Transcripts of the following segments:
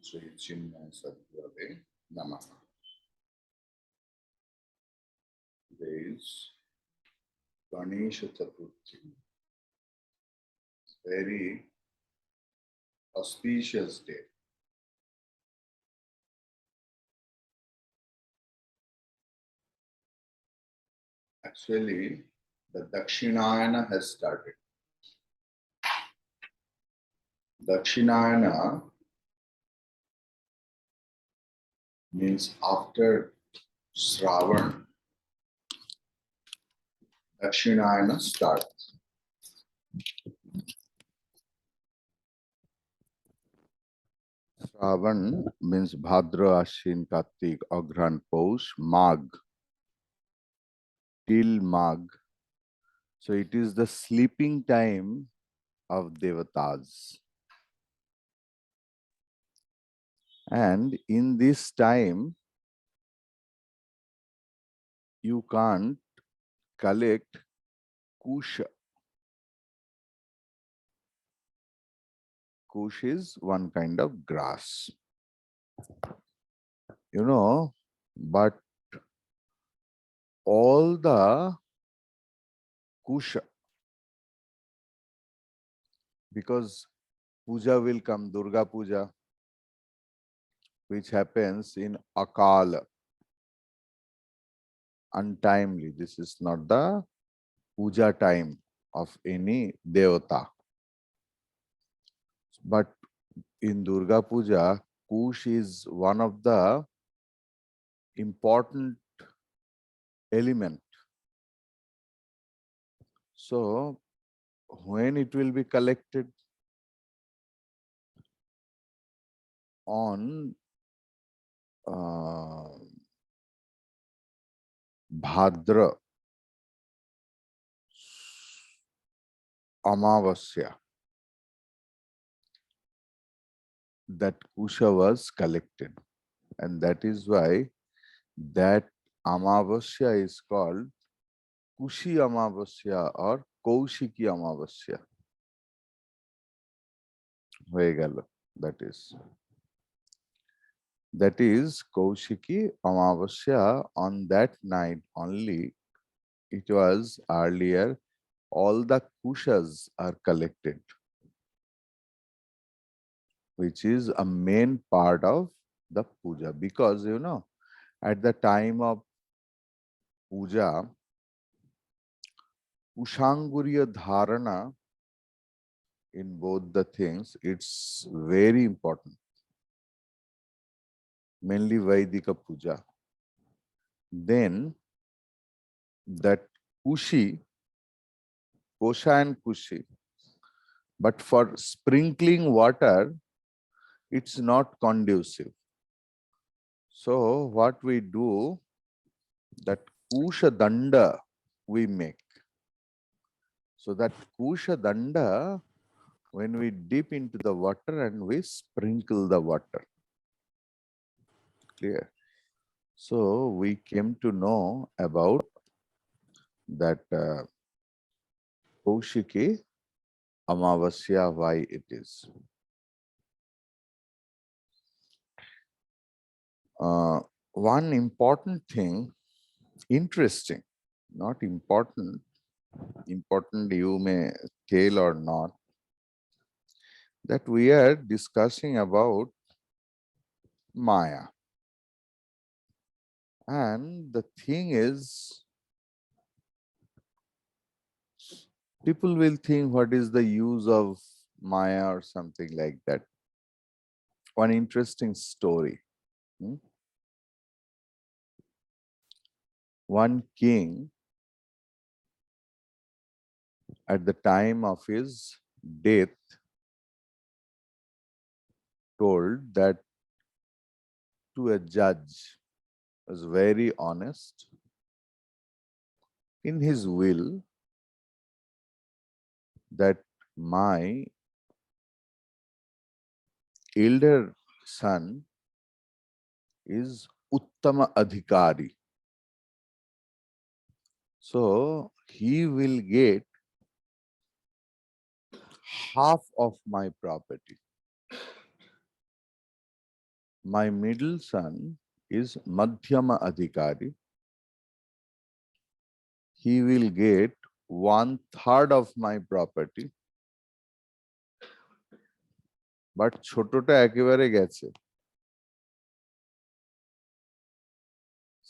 Sri Chinmaya Sadgurave Namaha. Today is Ganesha Chaturthi, very auspicious day. Actually, the Dakshinayana has started. Dakshinayana means after Shravan, Dakshinayana starts. Shravan means Bhadra, Ashwin, Kartik, Agran, Paush, Magh, till Magh. So it is the sleeping time of Devatas. And in this time, you can't collect kusha. Kush is one kind of grass. But all the kusha, because puja will come, Durga Puja, which happens in Akala, untimely. This is not the puja time of any devata. But in Durga Puja, Kush is one of the important element. So when it will be collected? On Bhadra Amavasya, that kusha was collected, and that is why that Amavasya is called Kushi Amavasya or Kaushiki Amavasya. হয়ে গেল, that is Kaushiki Amavasya. On that night only, it was earlier, all the kushas are collected, which is a main part of the puja. Because at the time of puja, Ushanguriya Dharana in both the things, it's very important. Mainly Vaidika puja. Then that Kushi, Kosha and Kushi, but for sprinkling water, it's not conducive. So what we do, that Kusha Danda we make. So that Kusha Danda, when we dip into the water and we sprinkle the water. Clear? So we came to know about that Kaushiki Amavasya, why it is. One important thing, interesting, not important, you may tell or not, that we are discussing about Maya. And the thing is, people will think, what is the use of Maya or something like that. One interesting story. One king, at the time of his death, told that to a judge, was very honest, in his will, that my elder son is Uttama Adhikari. So he will get half of my property. My middle son is Madhyama Adhikari. He will get 1/3 of my property, but ছোটটা একেবারে গেছে.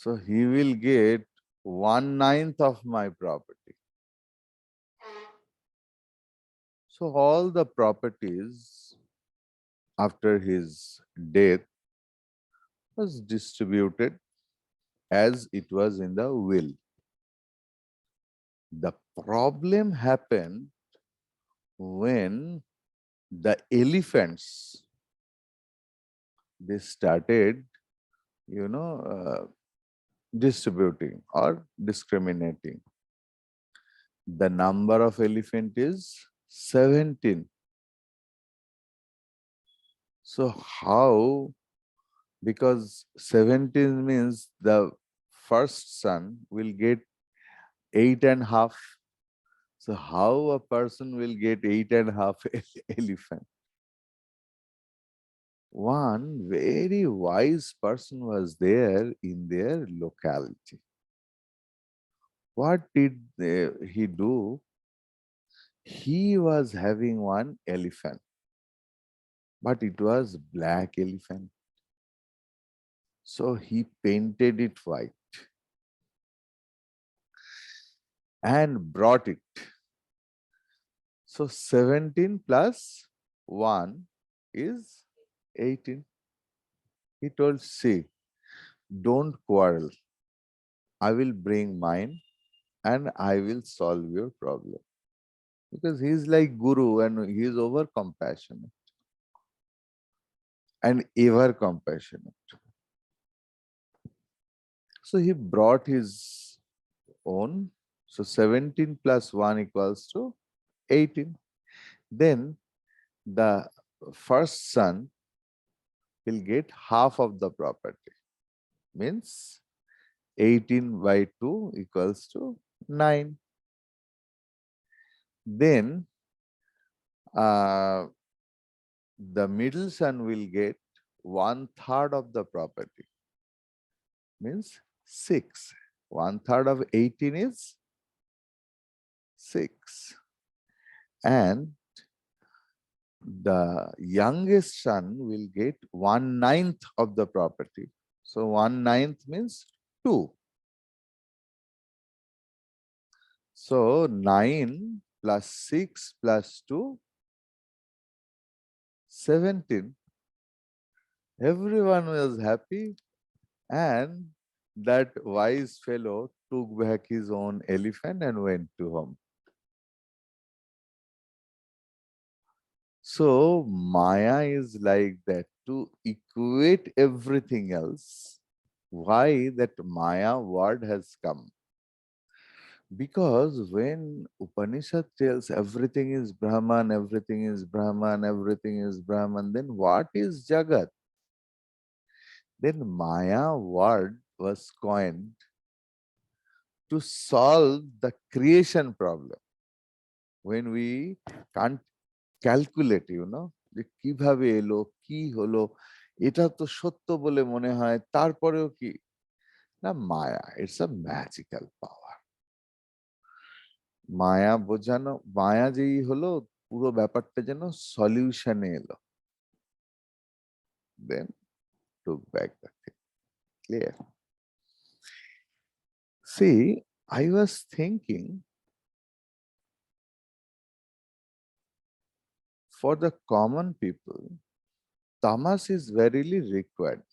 So he will get 1/9 of my property. So all the properties after his death was distributed as it was in the will. The problem happened when the elephants, they started, you know, distributing or discriminating. The number of elephant is 17. So how? Because 17 means the first son will get 8.5. So how a person will get 8.5 elephant? One very wise person was there in their locality. What did he do? He was having one elephant, but it was black elephant. So he painted it white and brought it. So 17 plus 1 is 18. He told, see, don't quarrel. I will bring mine and I will solve your problem. Because he is like Guru and he is over compassionate and ever compassionate. So he brought his own. So 17 plus 1 equals to 18. Then the first son will get half of the property. Means 18 by 2 equals to 9. Then the middle son will get 1/3 of the property. Means 6. 1/3 of 18 is 6. And the youngest son will get 1/9 of the property. So 1/9 means 2. So 9 plus 6 plus 2, 17. Everyone was happy, and that wise fellow took back his own elephant and went to home. So Maya is like that, to equate everything else. Why that Maya word has come? Because when Upanishad tells everything is Brahman, everything is Brahman, everything is Brahman, then what is Jagat? Then Maya word was coined to solve the creation problem. When we can't calculate, যে কিভাবে এলো, কি হলো, এটা তো সত্য বলে মনে হয়, তারপরেও কি না, মায়া, ইটস আ ম্যাজিক্যাল পাওয়ার। মায়া বোঝানো, মায়া যেই হলো, পুরো ব্যাপারটা যেন সলিউশনে এলো। দেন took back the thing. Clear? See, I was thinking, for the common people, tamas is verily required,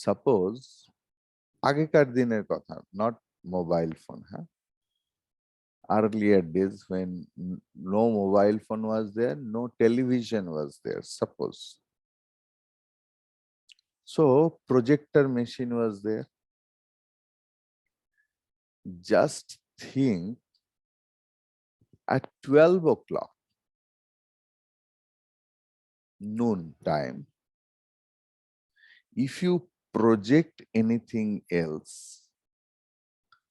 Suppose, আগেকার দিনের কথা, not mobile phone, হ্যাঁ? Earlier days when no mobile phone was there, no television was there, suppose. So projector machine was there. Just think, at 12 o'clock, noon time, if you project anything else,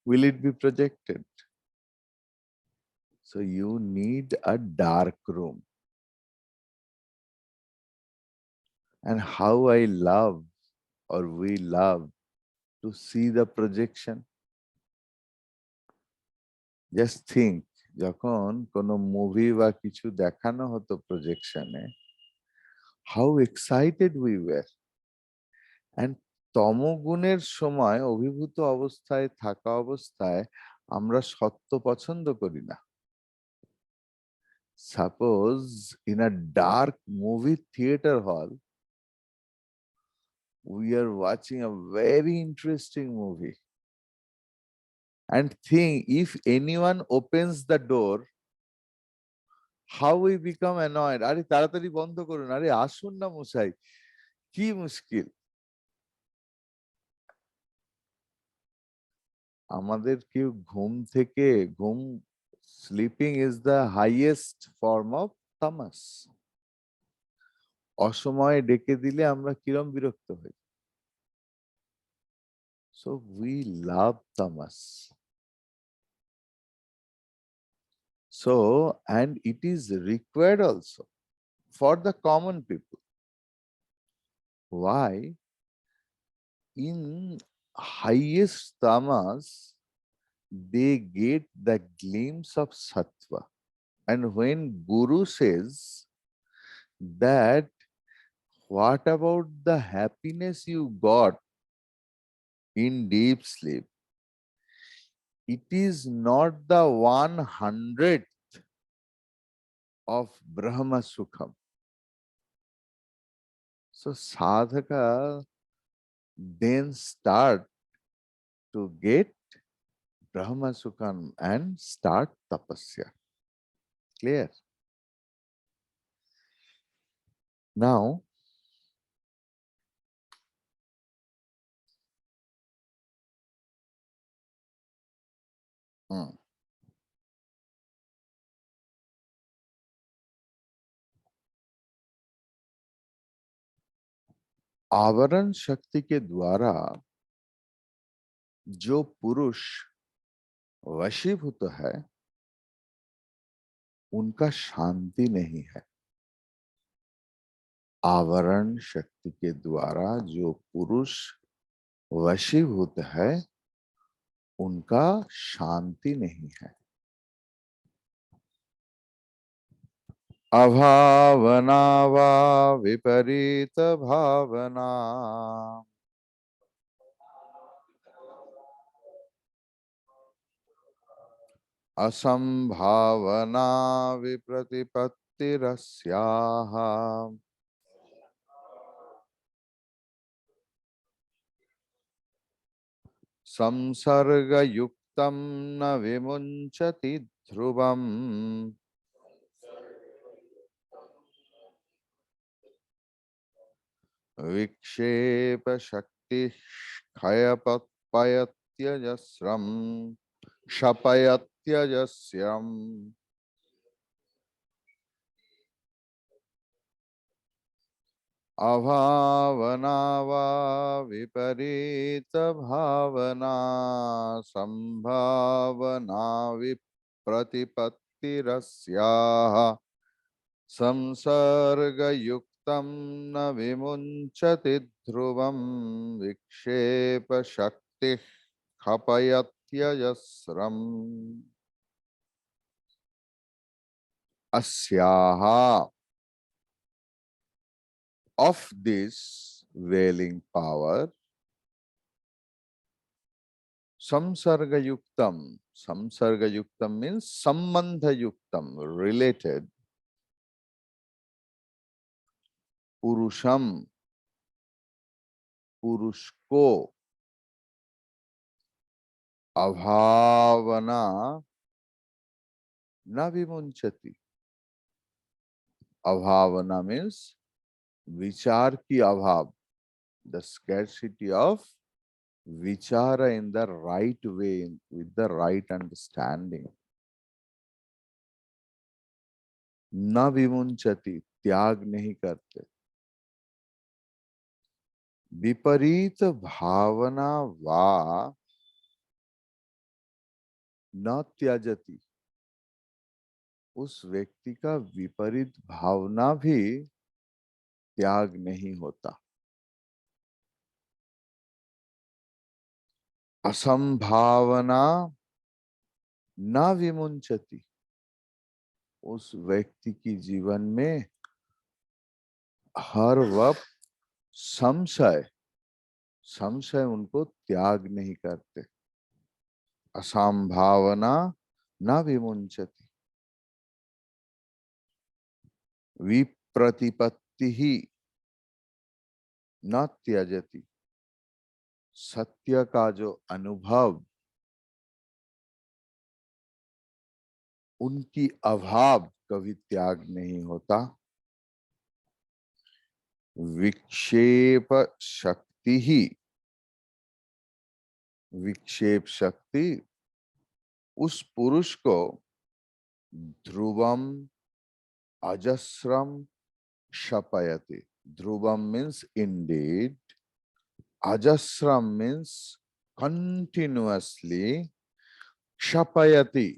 will it be projected? So you need a dark room. And how I love, or we love, to see the projection. Just think, যখন কোনো movie বা কিছু দেখানো হতো প্রজেকশনে, how excited we were. And তমগুণের সময় অভিভূত অবস্থায় থাকা অবস্থায় আমরা সত্য পছন্দ করি না। Suppose in a dark movie theater hall, we are watching a very interesting movie. And think, if anyone opens the door, how we become annoyed. আরে তাড়াতাড়ি বন্ধ করুন, আরে আসুন না মশাই, কি মুশকিল। আমাদের কি ঘুম থেকে ঘুম, sleeping is the highest form of তামাস। অসময়ে ডেকে দিলে আমরা কিরম বিরক্ত হই। সো উই লাভ তামাস। So, and it is required also for the common people. Why? In highest tamas, they get the glimpse of sattva. And when Guru says that, what about the happiness you got in deep sleep? It is not the 100th of Brahma Sukham. So sadhaka then start to get Brahma Sukham and start tapasya. Clear? Now, आवरण शक्ति के द्वारा जो पुरुष वशीभूत है, उनका शांति नहीं है। आवरण शक्ति के द्वारा जो पुरुष वशीभूत है, उनका शांति नहीं है। अभावना वा विपरीत भावना, असंभावना विप्रतिपत्तिरस्याः, संसर्गयुक्तं न विमुञ्चति ध्रुवम्। विक्षेप शक्ति क्षयपयत्यजस्रम् क्षपयत्यजस्रम्। अभावना वा विपरीत भावना, संभावना विप्रतिपत्तिरस्याः, संसर्गयुक्तं न विमुञ्चति ध्रुवं। विक्षेप शक्ति क्षपयत्यजस्रम्। अस्याः, of this wailing power, samsarga yuktam means sambandha yuktam, related, purusham, पुरुष को, अभावना न विमुंचति। अभावना means विचार की अभाव, the scarcity of vichara in the right way, with the right understanding. न विमुंचति, त्याग नहीं करते। विपरीत भावना वा न त्याजति, उस व्यक्ति का विपरीत भावना भी त्याग नहीं होता। असंभावना न विमुंचति, उस व्यक्ति की जीवन में हर वक्त संशय संशय उनको त्याग नहीं करते। असंभावना न विमुंचति, विप्रतिपत्ति ही न त्यजति, सत्य का जो अनुभव, उनकी अभाव कभी त्याग नहीं होता। विक्षेप शक्ति ही, विक्षेप शक्ति उस पुरुष को ध्रुवम अजस्रम क्षपयति। ध्रुवम मीन्स इंडीड, अजस्रम मीन्स कंटिन्यूअसली, क्षपयति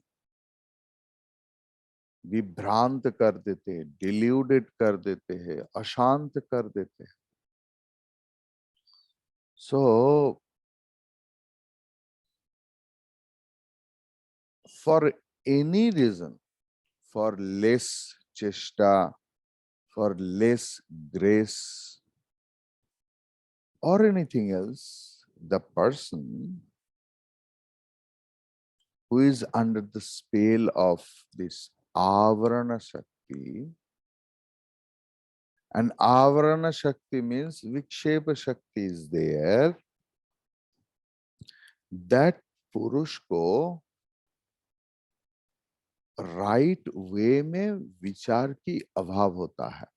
विभ्रांत कर देते, डिल्यूडेड कर देते हैं, अशांत कर देते हैं। So for any reason, for less chesta, for less grace, or anything else, the person who is under the spell of this avarana shakti, and avarana shakti means vikshepa shakti is there, that पुरुष को right way में विचार की अभाव होता है।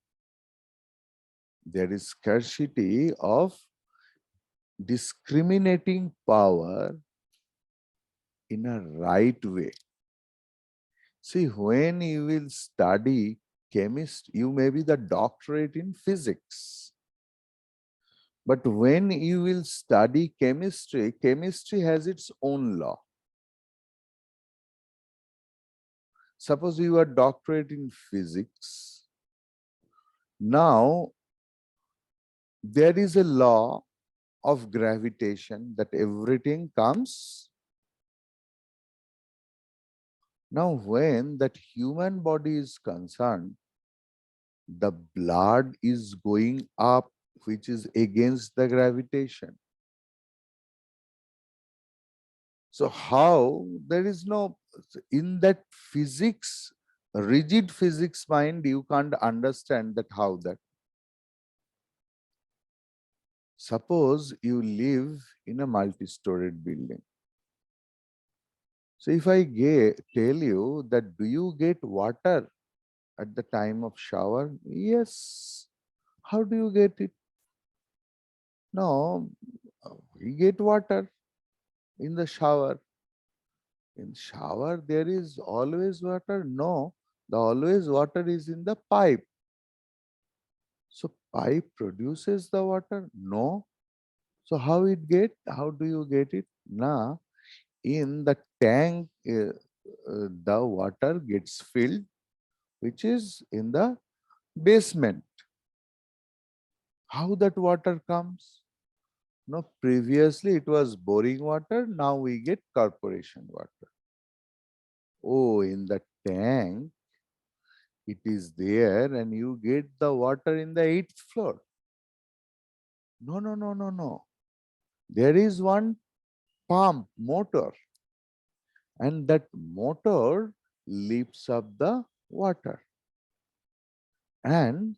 There is scarcity of discriminating power in a right way. See, when you will study chemistry, you may be the doctorate in physics. But when you will study chemistry, chemistry has its own law. Suppose you are doctorate in physics. Now, there is a law of gravitation that everything comes. Now, when that human body is concerned, the blood is going up, which is against the gravitation. So how there is no, in that physics, rigid physics mind, you can't understand that how that. Suppose you live in a multi-storied building. So if I tell you that do you get water at the time of shower? Yes. How do you get it? No, we get water in the shower. In shower, there is always water? No, the always water is in the pipe. So pipe produces the water? No. So how do you get it? Now, in the tank, the water gets filled, which is in the basement. How that water comes? No, previously it was boring water, now we get corporation water. Oh, in the tank, it is there and you get the water in the 8th floor. No, no, no, no, no. There is one pump, motor, and that motor lifts up the water. And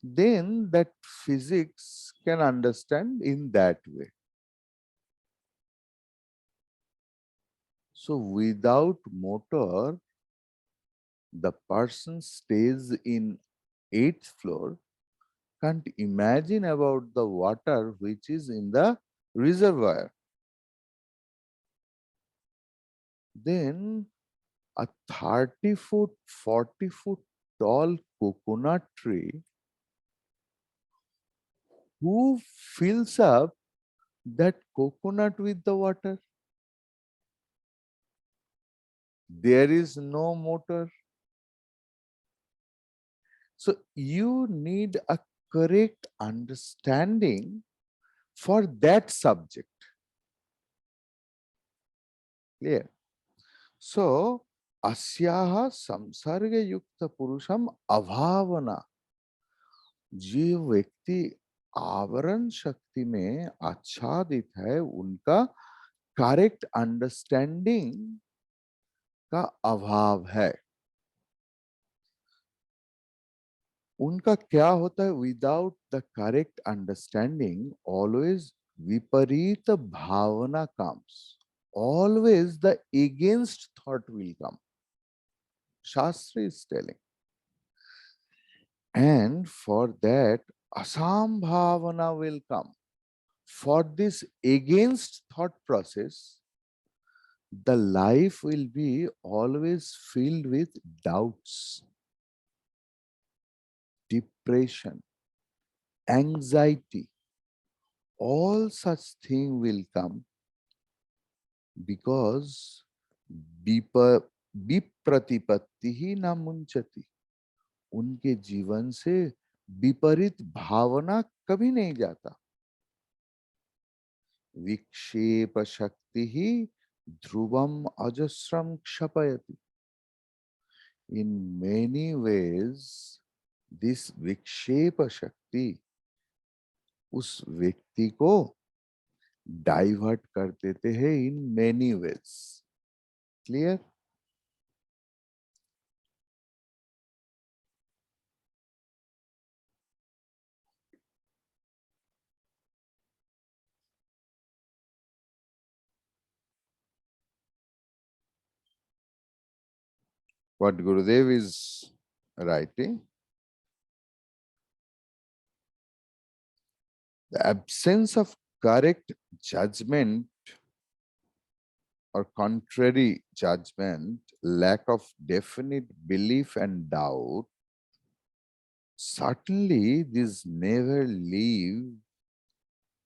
then that physics can understand in that way. So without motor, the person stays in 8th floor, can't imagine about the water which is in the reservoir. Then a 30-foot, 40-foot tall coconut tree, who fills up that coconut with the water? There is no motor. So you need a correct understanding for that subject. Clear? So, asyaha samsarga yukta purusham अभावना, जो व्यक्ति आवरण शक्ति में आच्छादित है, उनका correct understanding का अभाव है. उनका क्या होता है? Without the correct understanding always विपरीत भावना comes, always the against thought will come. Shastra is telling. And for that, asambhavana will come. For this against thought process, the life will be always filled with doubts, depression, anxiety. All such thing will come because विप्रतिपत्ति ही न मुंचती. उनके जीवन से विपरीत भावना कभी नहीं जाता. विक्षेप शक्ति ही ध्रुवम अजस्रम क्षपयति. In many ways, this विक्षेप शक्ति उस व्यक्ति को डाइवर्ट कर देते हैं in many ways. Clear? What Gurudev is writing, the absence of correct judgment or contrary judgment, lack of definite belief and doubt, certainly this never leave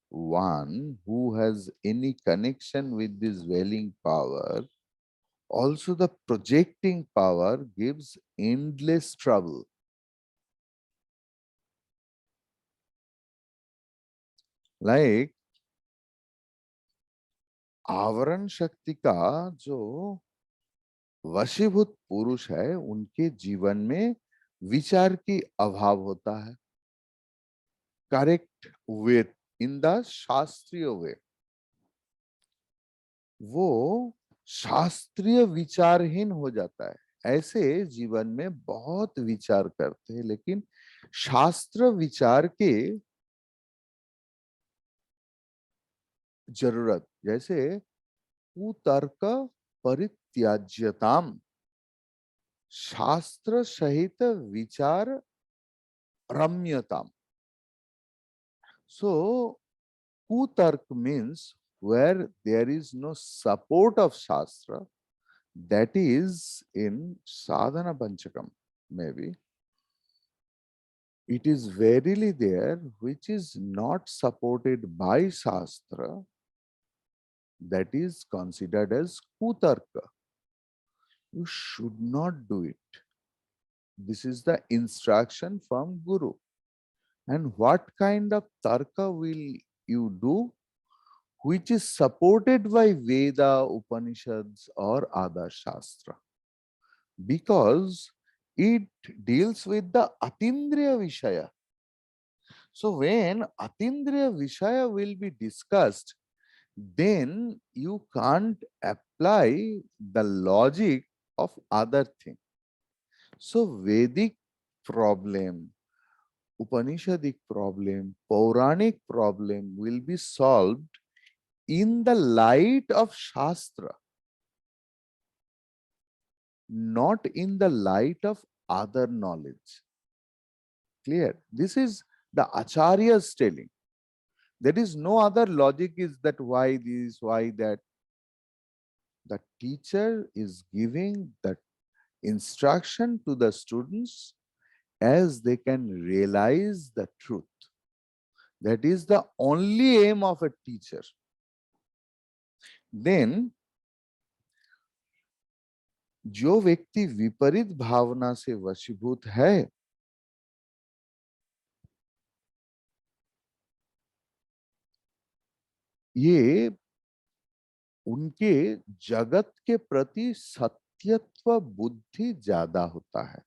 one who has any connection with this welling power. Also the projecting power gives endless trouble. Like आवरण शक्ति का जो वशीभूत पुरुष है, उनके जीवन में विचार की अभाव होता है. करेक्ट वे, इन द शास्त्रीय वे, वो शास्त्रीय विचारहीन हो जाता है. ऐसे जीवन में बहुत विचार करते हैं, लेकिन शास्त्र विचार के जरूरत, जैसे कुतर्क परित्याज्यताम, शास्त्र सहित विचार रम्यताम. So kutark means where there is no support of shastra, that is in sadhana panchakam. Maybe it is verily there which is not supported by shastra, that is considered as kutarka. You should not do it. This is the instruction from Guru. And what kind of tarka will you do which is supported by Veda, Upanishads or other Shastra? Because it deals with the Atindriya Vishaya. So when Atindriya Vishaya will be discussed, then you can't apply the logic of other thing. So Vedic problem, Upanishadic problem, Puranic problem will be solved in the light of Shastra, not in the light of other knowledge. Clear? This is the Acharya's telling. There is no other logic is that why this, why that. The teacher is giving that instruction to the students as they can realize the truth. That is the only aim of a teacher. Then जो व्यक्ति विपरीत भावना से वशीभूत है, ये उनके जगत के प्रति सत्यत्व बुद्धि ज्यादा होता है,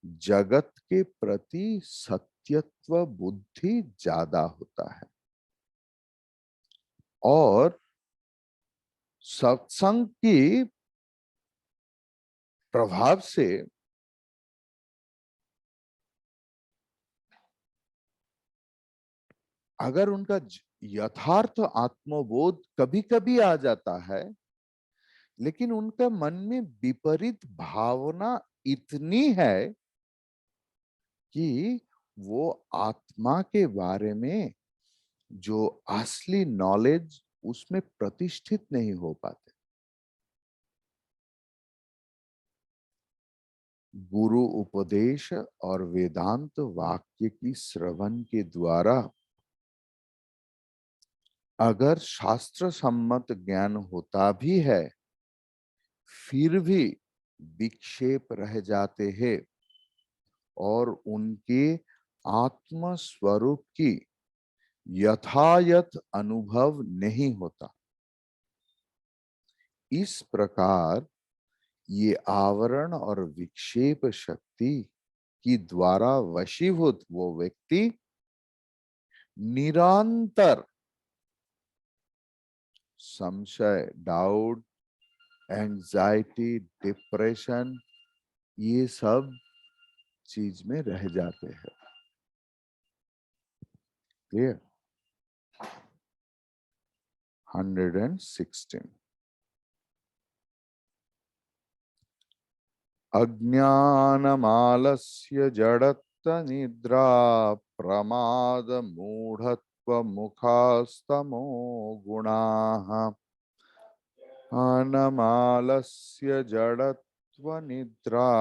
जगत के प्रति सत्यत्व बुद्धि ज्यादा होता है। और सत्संग की प्रभाव से अगर उनका यथार्थ आत्मबोध कभी कभी आ जाता है, लेकिन उनका मन में विपरीत भावना इतनी है कि वो आत्मा के बारे में जो असली नॉलेज उसमें प्रतिष्ठित नहीं हो पाते। गुरु उपदेश और वेदांत वाक्य की श्रवण के द्वारा अगर शास्त्र सम्मत ज्ञान होता भी है, फिर भी विक्षेप रह जाते हैं और उनके आत्म स्वरूप की यथायथ अनुभव नहीं होता। इस प्रकार ये आवरण और विक्षेप शक्ति की द्वारा वशीभूत वो व्यक्ति निरंतर संशय, डाउट, एंजाइटी, डिप्रेशन, ये सब चीज में रह जाते हैं। क्लियर? 116 अज्ञानमालस्य जड़त्व निद्रा प्रमाद मूढ़त्व मुखास्तमो गुणाः अनमालस्य जड़त्व निद्रा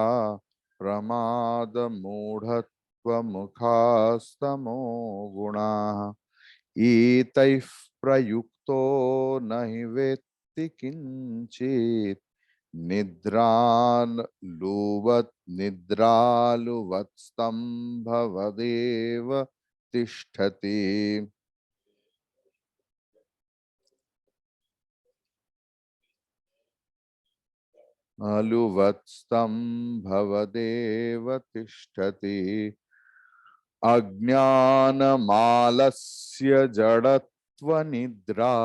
प्रमाद मूढ़त्व मुखास्तमो गुणाः एतैः प्रयुक्तो न हि वेत्ति किंचित् निद्रालुवत् स्तम्भवदेव तिष्ठति। अलुवत् स्तम्भवदेव तिष्ठति। अज्ञानमालस्य जडत्व निद्रा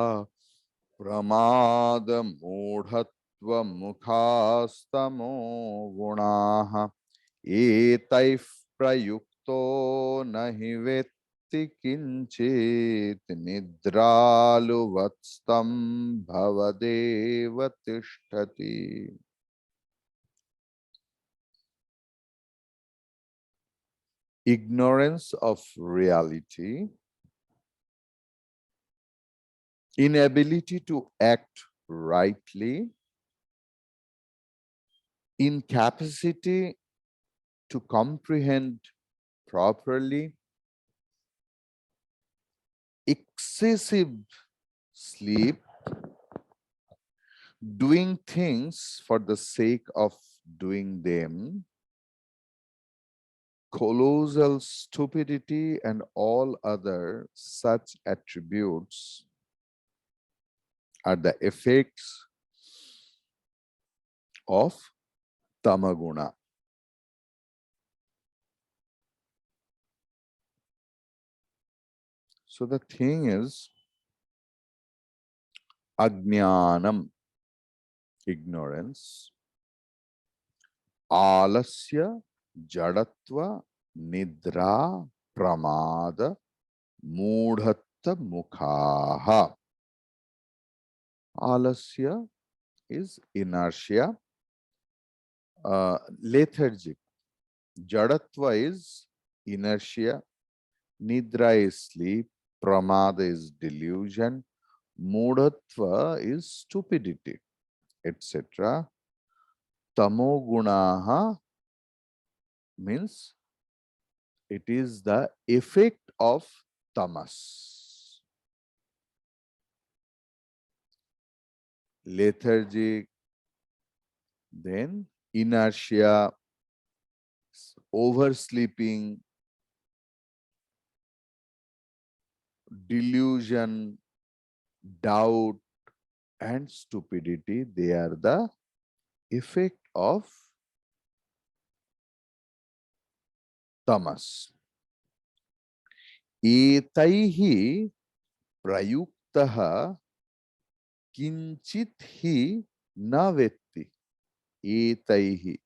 प्रमाद मूढ़त्व मुखास्तमो गुणाः एतैः प्रयुक्तो न हि वेत्ति किंचित् निद्रालुवत् स्तम्भवदेव तिष्ठति। Ignorance of reality, inability to act rightly, incapacity to comprehend properly, excessive sleep, doing things for the sake of doing them, colossal stupidity, and all other such attributes are the effects of tamaguna. So the thing is, ajnanam, ignorance, alasya, jadatva, nidra, pramada, mudhatta mukhaha. Alasya is inertia, lethargic. Jadatva is inertia, nidra is sleep, pramada is delusion, mudhatva is stupidity, etc. Tamogunaha means it is the effect of tamas. Lethargic, then inertia, oversleeping, delusion, doubt, and stupidity, they are the effect of tamas. Etaihi prayuktaha kinchit hi na vetti. Etaihi.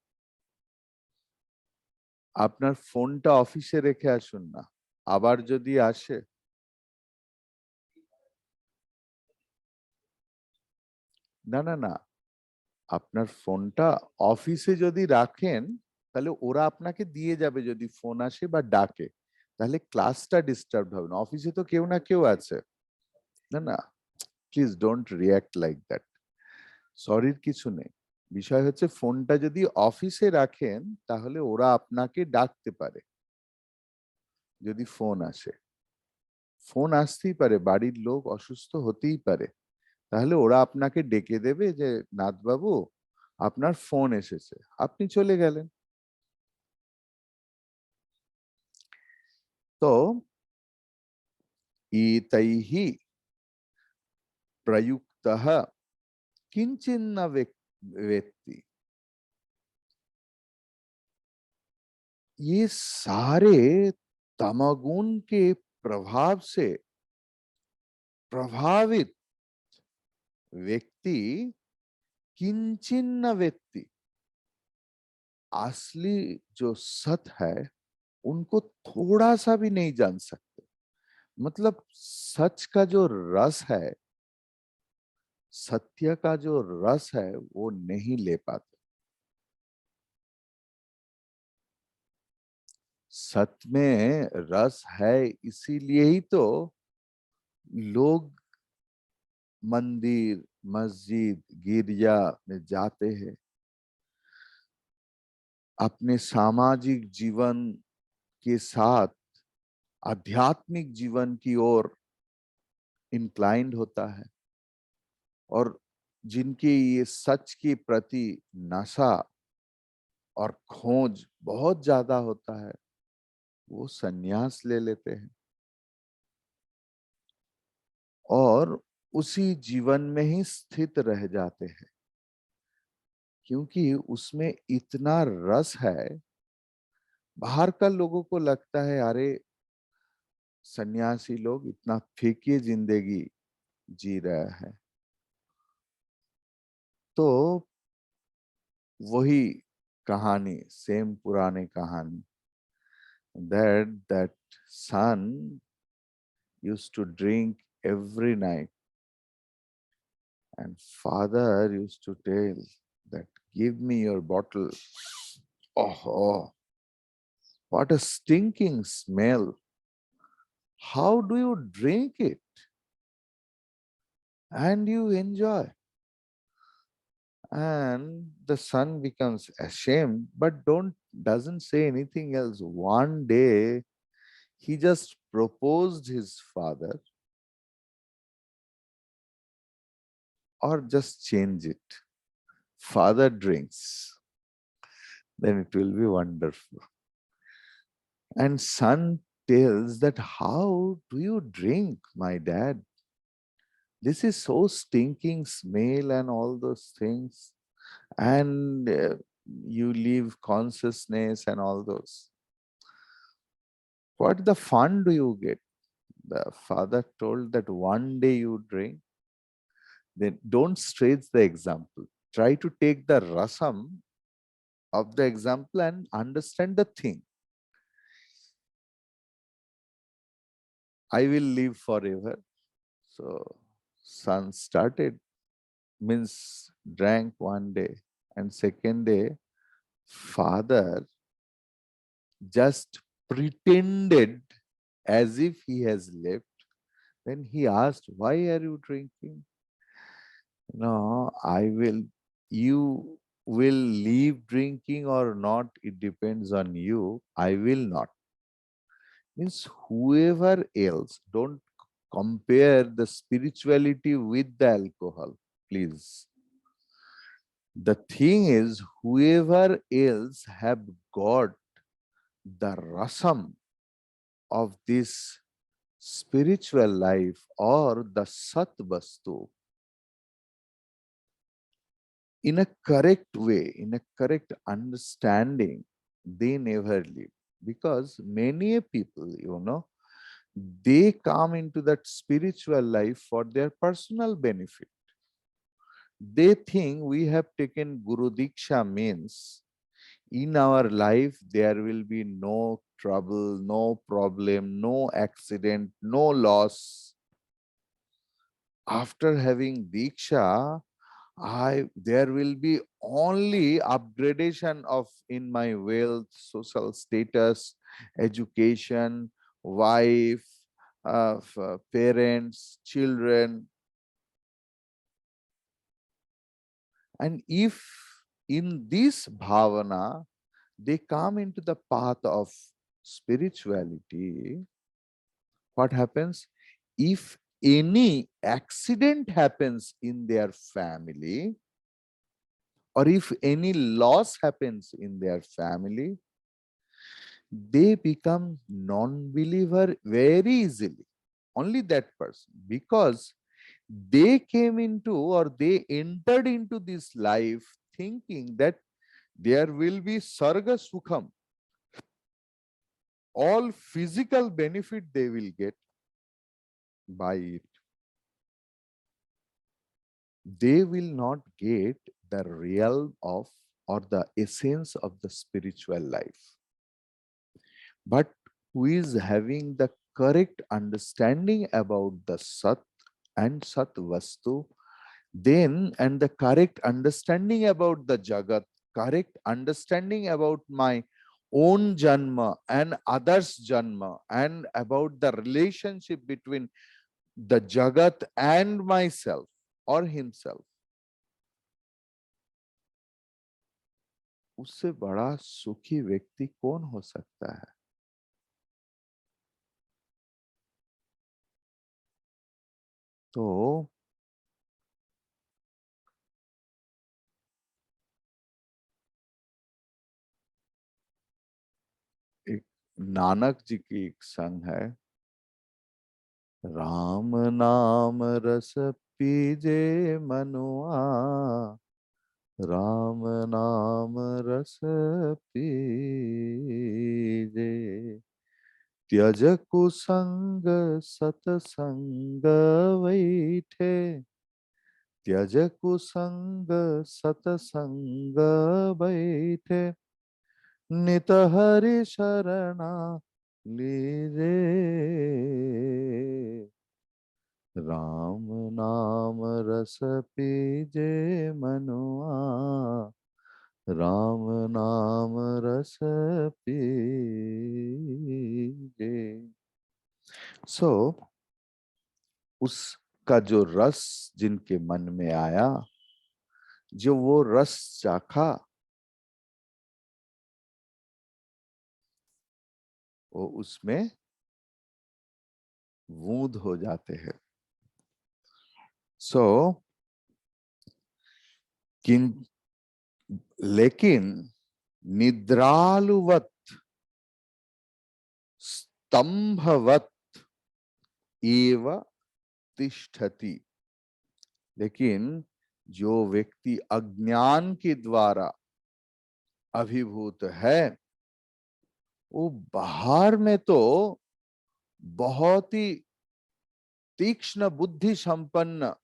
আপনার ফোনটা অফিসে রেখে আসুন না, আবার যদি আসে, না না না, আপনার ফোনটা অফিসে যদি রাখেন তাহলে ওরা আপনাকে দিয়ে যাবে যদি ফোন আসে বা ডাকে, তাহলে ক্লাসটা ডিস্টার্ব হবে না, অফিসে তো কেউ না কেউ আছে। না না, please don't react like that. সরির কিছু নেই, বিষয় হচ্ছে ফোনটা যদি অফিসে রাখেন তাহলে ওরা আপনাকে ডাকতে পারে যদি ফোন আসে। ফোন আসতেই পারে, বাড়ির লোক অসুস্থ হতেই পারে, তাহলে ওরা আপনাকে ডেকে দেবে যে নাথবাবু আপনার ফোন এসেছে, আপনি চলে গেলেন। তো एतैहि प्रयुक्तः किंचिन्न वेत्ति, ये सारे तमोगुण के प्रभाव से प्रभावित व्यक्ति किंचिन्न वेत्ति, असली जो सत है उनको थोड़ा सा भी नहीं जान सकते। मतलब सच का जो रस है, सत्य का जो रस है वो नहीं ले पाते। सत्य में रस है इसीलिए ही तो लोग मंदिर, मस्जिद, गिरजा में जाते हैं, अपने सामाजिक जीवन के साथ आध्यात्मिक जीवन की ओर इंक्लाइंड होता है, और जिनके ये सच के प्रति नशा और खोज बहुत ज्यादा होता है वो संन्यास ले लेते हैं और उसी जीवन में ही स्थित रह जाते हैं, क्योंकि उसमें इतना रस है। बाहर का लोगों को लगता है अरे सन्यासी लोग इतना फीकी जिंदगी जी रहा है, तो वही कहानी, सेम पुरानी कहानी, that son used to drink every night and father used to tell that give me your bottle. Oh, what a stinking smell. How do you drink it? And you enjoy. And the son becomes ashamed, but doesn't say anything else. One day, he just proposed his father, or just change it. Father drinks, then it will be wonderful. And son tells that, how do you drink, my dad? This is so stinking smell and all those things. And you leave consciousness and all those. What the fun do you get? The father told that one day you drink, then don't stretch the example. Try to take the rasam of the example and understand the thing. I will live forever. So son started, means drank one day, and second day father just pretended as if he has left. Then he asked, why are you drinking? No, you will leave drinking or not, it depends on you. I will not. Means whoever else, don't compare the spirituality with the alcohol, please. The thing is, whoever else have got the rasam of this spiritual life or the Sat Vastu in a correct way, in a correct understanding, they never live. Because many people, they come into that spiritual life for their personal benefit. They think we have taken Guru Diksha means in our life there will be no trouble, no problem, no accident, no loss. After having Diksha, there will be only upgradation of in my wealth, social status, education, wife, parents, children. And if in this bhavana they come into the path of spirituality, what happens? If any accident happens in their family, or if any loss happens in their family, they become non-believer very easily. Only that person, because they came into or they entered into this life thinking that there will be sarga sukham, all physical benefit they will get by it. They will not get the realm of or the essence of the spiritual life. But who is having the correct understanding about the Sat and Sat Vastu, then, and the correct understanding about the Jagat, correct understanding about my own Janma and others' Janma, and about the relationship between the Jagat and myself or himself, उससे बड़ा सुखी व्यक्ति कौन हो सकता है? तो एक नानक जी की एक संग है, राम नाम रस पीजे मनुआ, राम नाम रस पीजे, त्यज कुसंग सतसंग वैठे, त्यज कुसंग सतसंग बैठे, नित हरि शरणा लीजे, राम नाम रस पीजे मनुआ, राम नाम रस पीजे. सो उसका जो रस जिनके मन में आया, जो वो रस चाखा, वो उसमें बूंद हो जाते हैं. सो लेकिन निद्रालुवत स्तंभवत एव तिष्ठति, लेकिन जो व्यक्ति अज्ञान के द्वारा अभिभूत है, वो बाहर में तो बहुत ही तीक्ष्ण बुद्धि संपन्न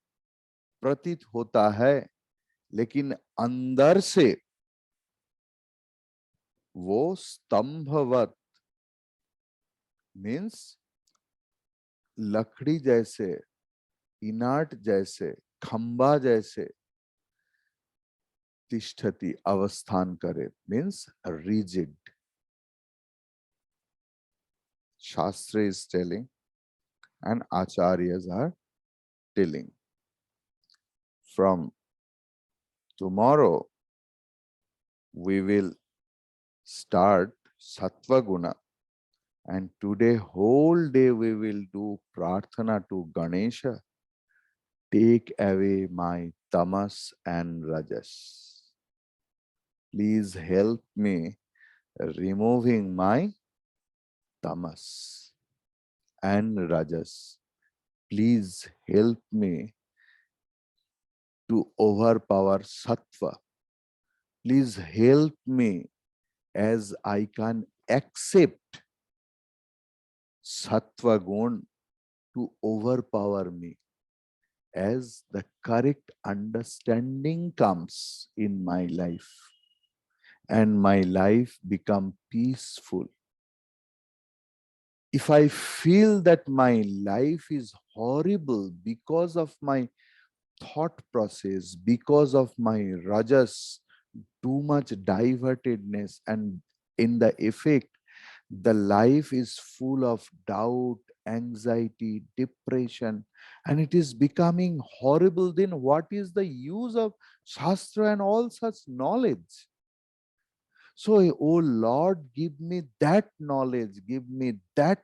प्रतीत होता है, लेकिन अंदर से वो स्तंभवत मीन्स लकड़ी जैसे, इनाट जैसे, खंबा जैसे तिष्ठति अवस्थान करे, means rigid. Shastra is telling and acharyas are telling, from tomorrow we will start Sattva Guna, and today whole day we will do prarthana to Ganesha, take away my tamas and rajas. Please help me removing my tamas and Rajas. Please help me to overpower Sattva. Please help me as I can accept Sattva Gun to overpower me. As the correct understanding comes in my life and my life become peaceful. If I feel that my life is horrible because of my thought process, because of my rajas, too much divertedness, and in the effect, the life is full of doubt, anxiety, depression, and it is becoming horrible, then what is the use of Shastra and all such knowledge? So, oh Lord, give me that knowledge, give me that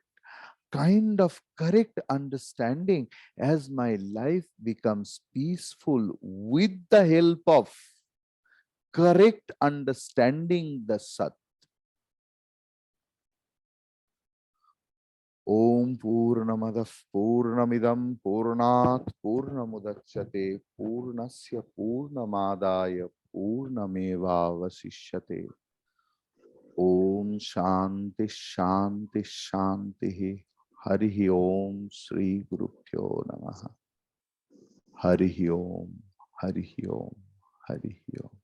kind of correct understanding as my life becomes peaceful with the help of correct understanding the Sat. Om Purnamadav Purnamidam Purnat Purnamudachyate Purnasya Purnamadaya Purnameva Vasishyate. Om Shanti Shanti Shanti. Hari Om Sri Gurubhyo Namaha. Hari Om, Hari Om, Hari Om.